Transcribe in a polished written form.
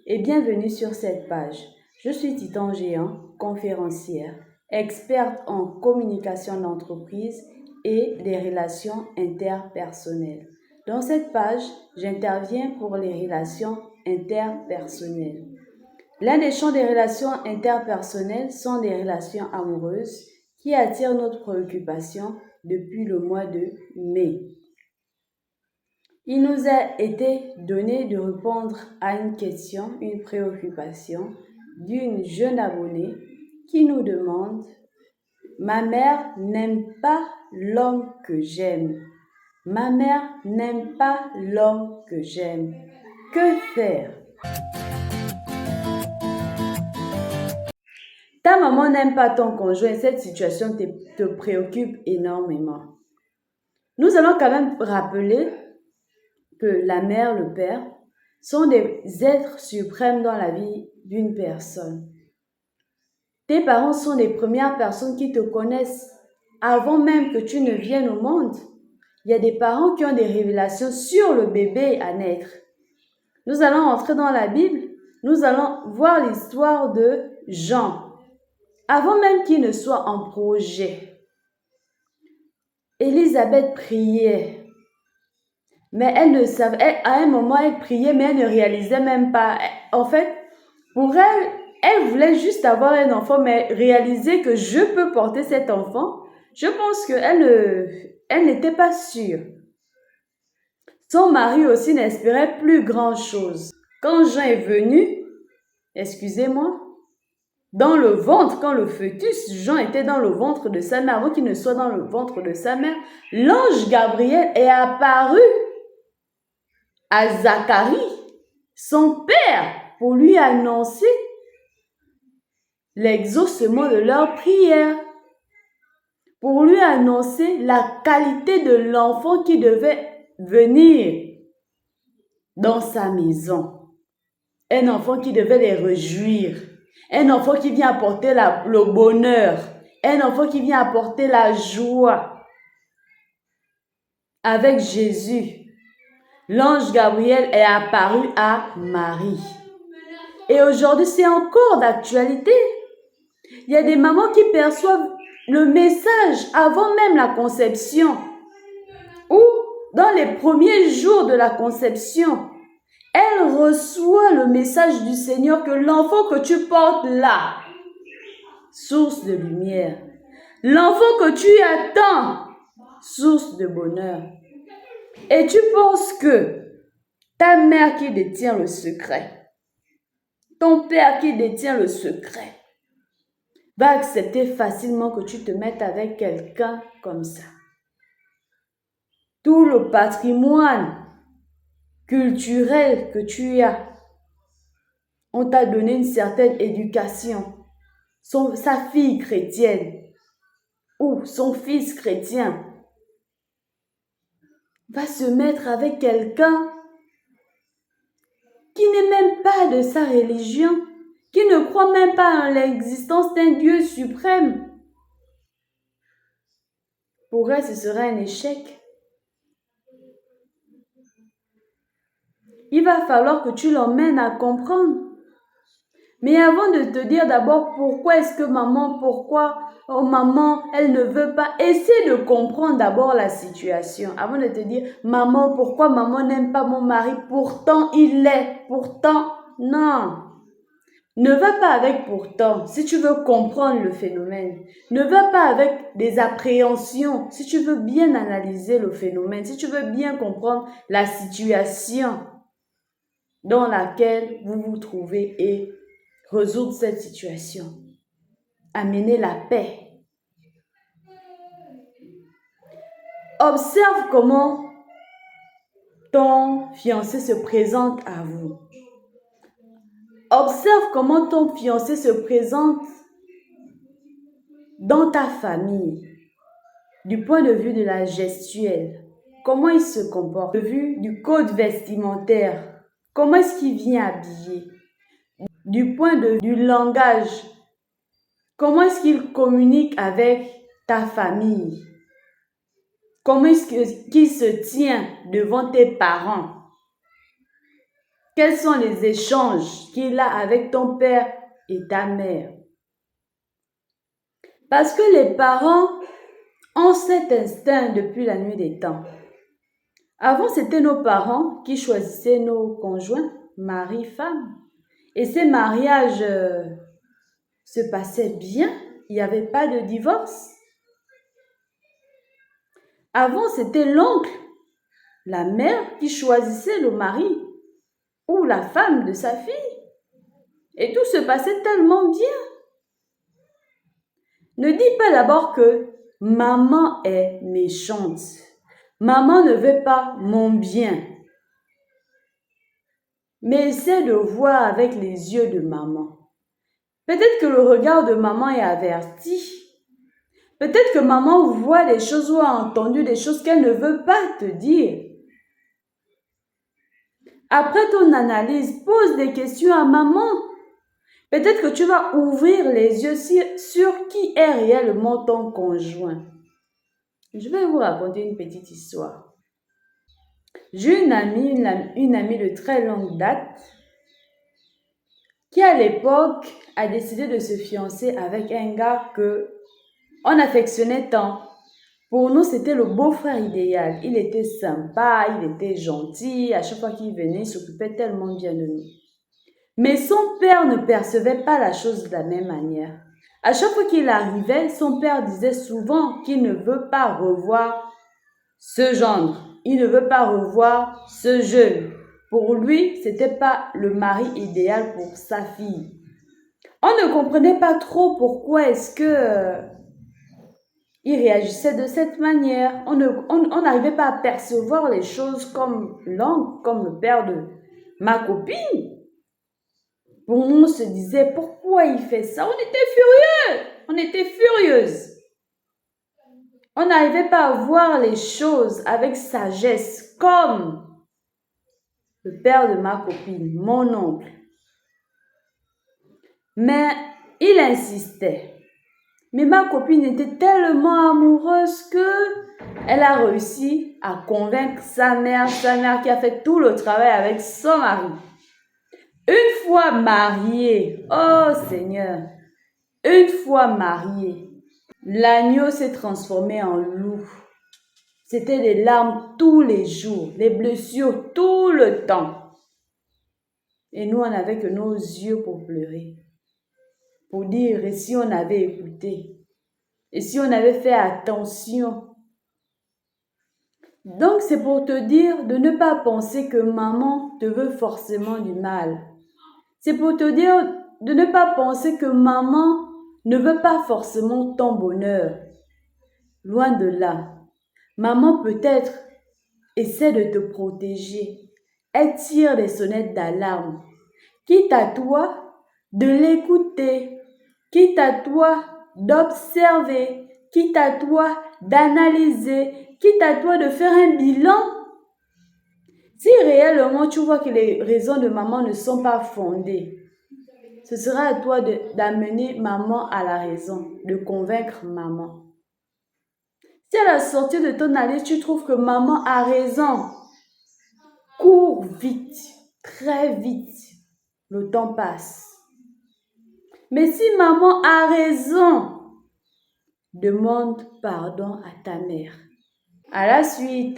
et bienvenue sur cette page. Je suis Titan Géant, conférencière, experte en communication d'entreprise et des relations interpersonnelles. Dans cette page, j'interviens pour les relations interpersonnelles. L'un des champs des relations interpersonnelles sont les relations amoureuses qui attirent notre préoccupation depuis le mois de mai. Il nous a été donné de répondre à une question, une préoccupation d'une jeune abonnée qui nous demande « Ma mère n'aime pas l'homme que j'aime. Ma mère n'aime pas l'homme que j'aime. Que faire ?» Ta maman n'aime pas ton conjoint, cette situation te préoccupe énormément. Nous allons quand même rappeler que la mère, le père, sont des êtres suprêmes dans la vie d'une personne. Tes parents sont les premières personnes qui te connaissent avant même que tu ne viennes au monde. Il y a des parents qui ont des révélations sur le bébé à naître. Nous allons entrer dans la Bible, nous allons voir l'histoire de Jean. Avant même qu'il ne soit en projet, Élisabeth priait. Mais elle ne savait, à un moment, elle priait, mais elle ne réalisait même pas. En fait, pour elle, elle voulait juste avoir un enfant, mais réaliser que je peux porter cet enfant, je pense qu'elle n'était pas sûre. Son mari aussi n'espérait plus grand-chose. Quand Jean est venu, excusez-moi, dans le ventre, quand le fœtus, Jean était dans le ventre de sa mère, avant qu'il ne soit dans le ventre de sa mère, l'ange Gabriel est apparu à Zacharie, son père, pour lui annoncer l'exaucement de leur prière, pour lui annoncer la qualité de l'enfant qui devait venir dans sa maison. Un enfant qui devait les réjouir, un enfant qui vient apporter le bonheur, un enfant qui vient apporter la joie. Avec Jésus, l'ange Gabriel est apparu à Marie. Et aujourd'hui, c'est encore d'actualité. Il y a des mamans qui perçoivent le message avant même la conception ou dans les premiers jours de la conception. Elle reçoit le message du Seigneur que l'enfant que tu portes là, source de lumière, l'enfant que tu attends, source de bonheur. Et tu penses que ta mère qui détient le secret, ton père qui détient le secret, va accepter facilement que tu te mettes avec quelqu'un comme ça. Tout le patrimoine culturel que tu as, on t'a donné une certaine éducation. Sa fille chrétienne ou son fils chrétien va se mettre avec quelqu'un qui n'est même pas de sa religion, qui ne croit même pas en l'existence d'un Dieu suprême. Pour elle, ce sera un échec. Il va falloir que tu l'emmènes à comprendre. Mais avant de te dire d'abord pourquoi est-ce que maman, maman, elle ne veut pas, essaie de comprendre d'abord la situation. Avant de te dire, maman, pourquoi maman n'aime pas mon mari, pourtant il l'est, pourtant, non. Ne va pas avec pourtant si tu veux comprendre le phénomène. Ne va pas avec des appréhensions si tu veux bien analyser le phénomène, si tu veux bien comprendre la situation dans laquelle vous vous trouvez et résoudre cette situation. Amener la paix. Observe comment ton fiancé se présente à vous. Observe comment ton fiancé se présente dans ta famille, du point de vue de la gestuelle. Comment il se comporte, du point de vue du code vestimentaire. Comment est-ce qu'il vient habillé? Du point de vue du langage. Comment est-ce qu'il communique avec ta famille? Comment est-ce qu'il se tient devant tes parents? Quels sont les échanges qu'il a avec ton père et ta mère? Parce que les parents ont cet instinct depuis la nuit des temps. Avant, c'était nos parents qui choisissaient nos conjoints, mari, femme. Et ces mariages se passaient bien. Il n'y avait pas de divorce. Avant, c'était l'oncle, la mère qui choisissait le mari ou la femme de sa fille. Et tout se passait tellement bien. Ne dis pas d'abord que maman est méchante. Maman ne veut pas mon bien. Mais essaie de voir avec les yeux de maman. Peut-être que le regard de maman est averti. Peut-être que maman voit des choses ou a entendu des choses qu'elle ne veut pas te dire. Après ton analyse, pose des questions à maman. Peut-être que tu vas ouvrir les yeux sur qui est réellement ton conjoint. Je vais vous raconter une petite histoire. J'ai une amie de très longue date qui à l'époque a décidé de se fiancer avec un gars que on affectionnait tant. Pour nous, c'était le beau-frère idéal. Il était sympa, il était gentil. À chaque fois qu'il venait, il s'occupait tellement bien de nous. Mais son père ne percevait pas la chose de la même manière. À chaque fois qu'il arrivait, son père disait souvent qu'il ne veut pas revoir ce gendre. Il ne veut pas revoir ce jeune. Pour lui, ce n'était pas le mari idéal pour sa fille. On ne comprenait pas trop pourquoi est-ce que il réagissait de cette manière. On n'arrivait pas à percevoir les choses comme l'oncle, comme le père de ma copine. Pour nous, on se disait, pourquoi il fait ça? On était furieux. On était furieuses. On n'arrivait pas à voir les choses avec sagesse, comme le père de ma copine, mon oncle. Mais il insistait. Mais ma copine était tellement amoureuse que elle a réussi à convaincre sa mère qui a fait tout le travail avec son mari. Une fois mariée, oh Seigneur, une fois mariée, l'agneau s'est transformé en loup. C'était des larmes tous les jours, des blessures tout le temps. Et nous, on n'avait que nos yeux pour pleurer, pour dire, et si on avait écouté, et si on avait fait attention. Donc, c'est pour te dire de ne pas penser que maman te veut forcément du mal. C'est pour te dire de ne pas penser que maman ne veut pas forcément ton bonheur. Loin de là. Maman peut-être essaie de te protéger. Elle tire des sonnettes d'alarme. Quitte à toi de l'écouter. Quitte à toi d'observer. Quitte à toi d'analyser. Quitte à toi de faire un bilan. Si réellement tu vois que les raisons de maman ne sont pas fondées, ce sera à toi d'amener maman à la raison, de convaincre maman. Si à la sortie de ton analyse, tu trouves que maman a raison, cours vite, très vite, le temps passe. Mais si maman a raison, demande pardon à ta mère. À la suite.